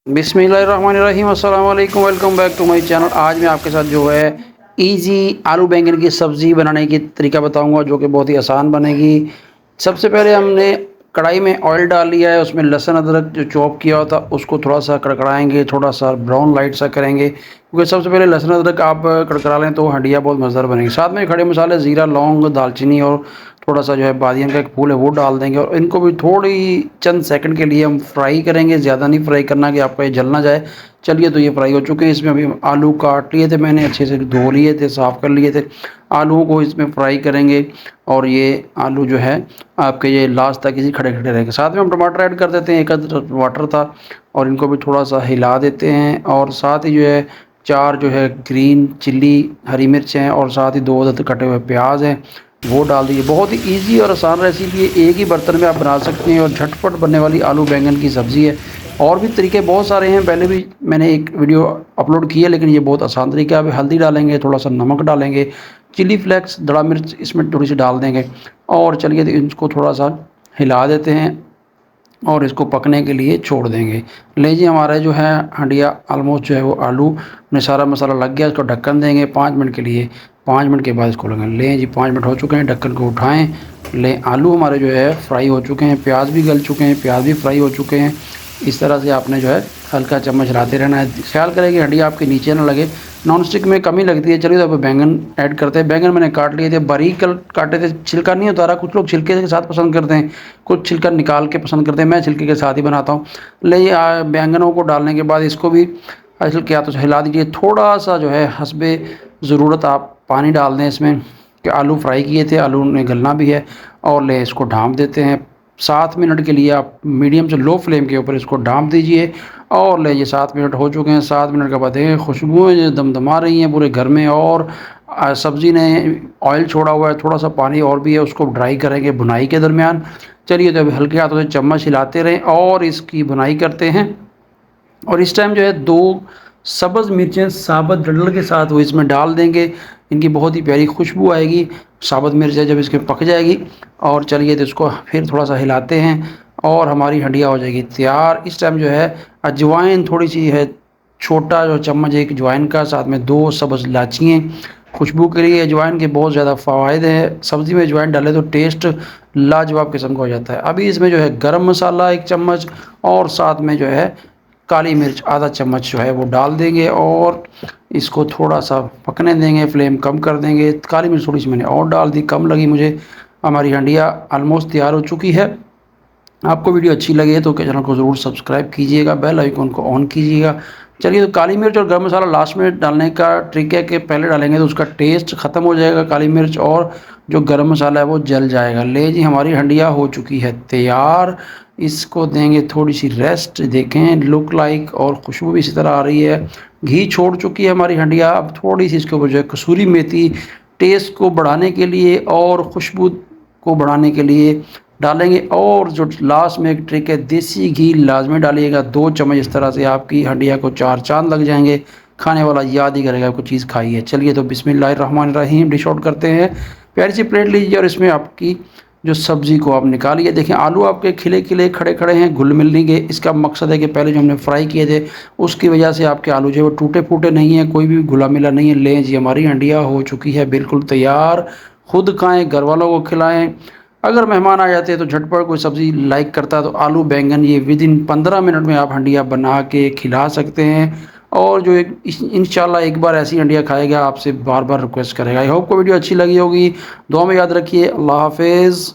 बिस्मिल्लाहिर्रहमानिर्रहीम अस्सलाम वालेकुम, welcome back to my channel. आज मैं आपके साथ जो है इजी आलू बैंगन की सब्ज़ी बनाने की तरीका बताऊंगा, जो कि बहुत ही आसान बनेगी। सबसे पहले हमने कढ़ाई में ऑयल डाल लिया है, उसमें लहसुन अदरक जो चॉप किया होता उसको थोड़ा सा कड़कड़ाएंगे, थोड़ा सा ब्राउन लाइट सा करेंगे, क्योंकि सबसे पहले लहसुन अदरक आप कड़कड़ा लें तो हंडिया बहुत मज़ेदार बनेगी। साथ में खड़े मसाले ज़ीरा, लौंग, दालचीनी और थोड़ा सा जो है बादियन का एक फूल है वो डाल देंगे, और इनको भी थोड़ी चंद सेकंड के लिए हम फ्राई करेंगे। ज़्यादा नहीं फ्राई करना कि आपका ये जल ना जाए। चलिए, तो ये फ्राई हो चुके हैं। इसमें अभी आलू काट लिए थे मैंने, अच्छे से धो लिए थे, साफ़ कर लिए थे। आलूओं को इसमें फ्राई करेंगे, और ये आलू जो है आपके ये लास्ट तक इसी खड़े खड़े रहेंगे। साथ में हम टमाटर ऐड कर देते हैं, एक टमाटर था, और इनको भी थोड़ा सा हिला देते हैं। और साथ ही जो है 4 जो है ग्रीन चिल्ली हरी मिर्च हैं, और साथ ही 2 अदद कटे हुए प्याज हैं, वो डाल दीजिए। बहुत ही ईजी और आसान रेसिपी है, एक ही बर्तन में आप बना सकते हैं, और झटपट बनने वाली आलू बैंगन की सब्ज़ी है। और भी तरीके बहुत सारे हैं, पहले भी मैंने एक वीडियो अपलोड की है, लेकिन ये बहुत आसान तरीका है। हल्दी डालेंगे, थोड़ा सा नमक डालेंगे, चिली फ्लेक्स, दड़ा मिर्च इसमें थोड़ी सी डाल देंगे, और चलिए तो इसको थोड़ा सा हिला देते हैं और इसको पकने के लिए छोड़ देंगे। ले जी, हमारा जो है हंडिया ऑलमोस्ट जो है वो आलू में सारा मसाला लग गया। इसको ढक्कन देंगे 5 मिनट के लिए। 5 मिनट के बाद इसको लगाएं। लें जी, 5 मिनट हो चुके हैं, ढक्कन को उठाएं। लें, आलू हमारे जो है फ्राई हो चुके हैं, प्याज भी गल चुके हैं, प्याज भी फ्राई हो चुके हैं। इस तरह से आपने जो है हल्का चम्मच हिलाते रहना है, ख्याल करें कि हंडिया आपके नीचे ना लगे। नॉन स्टिक में कमी लगती है। चलिए, तो अब बैंगन ऐड करते हैं। बैंगन मैंने काट लिए थे, बारीक काटे थे, छिलका नहीं उतारा। कुछ लोग छिलके के साथ पसंद करते हैं, कुछ छिलका निकाल के पसंद करते हैं, मैं छिलके के साथ ही बनाता हूँ। ले, बैंगनों को डालने के बाद इसको भी हल्के हाथों से हिला दीजिए। थोड़ा सा जो है हस्बे ज़रूरत आप पानी डाल दें इसमें, कि आलू फ्राई किए थे, आलू ने गलना भी है। और ले, इसको ढाँप देते हैं 7 मिनट के लिए। आप मीडियम से लो फ्लेम के ऊपर इसको ढाँप दीजिए। और ले, ये 7 मिनट हो चुके हैं। 7 मिनट के बाद देखें, खुशबुएँ जो दमदमा रही हैं पूरे घर में, और सब्ज़ी ने ऑयल छोड़ा हुआ है, थोड़ा सा पानी और भी है, उसको ड्राई करेंगे भुनाई के दरमियान। चलिए, तो अभी हल्के हाथों से चम्मच हिलाते रहें और इसकी भुनाई करते हैं। और इस टाइम जो है 2 सब्ज़ मिर्चें साबुत डंडल के साथ वो इसमें डाल देंगे। इनकी बहुत ही प्यारी खुशबू आएगी। साबुत मिर्च है जब इसके पक जाएगी। और चलिए, तो इसको फिर थोड़ा सा हिलाते हैं, और हमारी हंडिया हो जाएगी तैयार। इस टाइम जो है अजवाइन थोड़ी सी है, छोटा जो चम्मच एक अजवाइन का, साथ में 2 सब्ज़ इलायचियाँ खुशबू के लिए। अजवाइन के बहुत ज़्यादा फ़वाद हैं, सब्ज़ी में अजवाइन डालें तो टेस्ट लाजवाब किस्म का हो जाता है। अभी इसमें जो है गरम मसाला 1 चम्मच, और साथ में जो है काली मिर्च आधा चम्मच जो है वो डाल देंगे, और इसको थोड़ा सा पकने देंगे, फ्लेम कम कर देंगे। काली मिर्च थोड़ी सी मैंने और डाल दी, कम लगी मुझे। हमारी हंडिया ऑलमोस्ट तैयार हो चुकी है। आपको वीडियो अच्छी लगे तो चैनल को ज़रूर सब्सक्राइब कीजिएगा, बेल आइकन को ऑन कीजिएगा। चलिए, तो काली मिर्च और गरम मसाला लास्ट में डालने का ट्रिक है कि पहले डालेंगे तो उसका टेस्ट ख़त्म हो जाएगा, काली मिर्च और जो गरम मसाला है वो जल जाएगा। ले जी, हमारी हंडिया हो चुकी है तैयार। इसको देंगे थोड़ी सी रेस्ट। देखें, लुक लाइक और खुशबू भी इसी तरह आ रही है। घी छोड़ चुकी है हमारी हंडिया। अब थोड़ी सी इसके ऊपर जो है कसूरी मेथी टेस्ट को बढ़ाने के लिए और खुशबू को बढ़ाने के लिए डालेंगे। और जो लास्ट में एक ट्रिक है, देसी घी लाजमी डालिएगा 2 चम्मच। इस तरह से आपकी हंडिया को 4 चांद लग जाएंगे। खाने वाला याद ही करेगा आपको चीज़ खाई है। चलिए, तो बिस्मिल्लाहिर्रहमानिर्रहीम डिश आउट करते हैं। प्यारी सी प्लेट लीजिए, और इसमें आपकी जो सब्ज़ी को आप निकालिए। देखें, आलू आपके खिले खिले खड़े खड़े हैं, घुल मिल नहीं गए। इसका मकसद है कि पहले जो हमने फ्राई किए थे उसकी वजह से आपके आलू जो है वो टूटे फूटे नहीं हैं, कोई भी घुला मिला नहीं है। लें जी, हमारी हंडिया हो चुकी है बिल्कुल तैयार। खुद खाएँ, घर वालों को खिलाएँ। अगर मेहमान आ जाते हैं तो झटपट कोई सब्ज़ी लाइक करता है तो आलू बैंगन ये विदिन 15 मिनट में आप हंडिया बना के खिला सकते हैं। और जो एक इंशाल्लाह एक बार ऐसी हंडिया खाएगा आपसे बार बार रिक्वेस्ट करेगा। आई होप को वीडियो अच्छी लगी होगी। दुआ में याद रखिए। अल्लाह हाफिज़।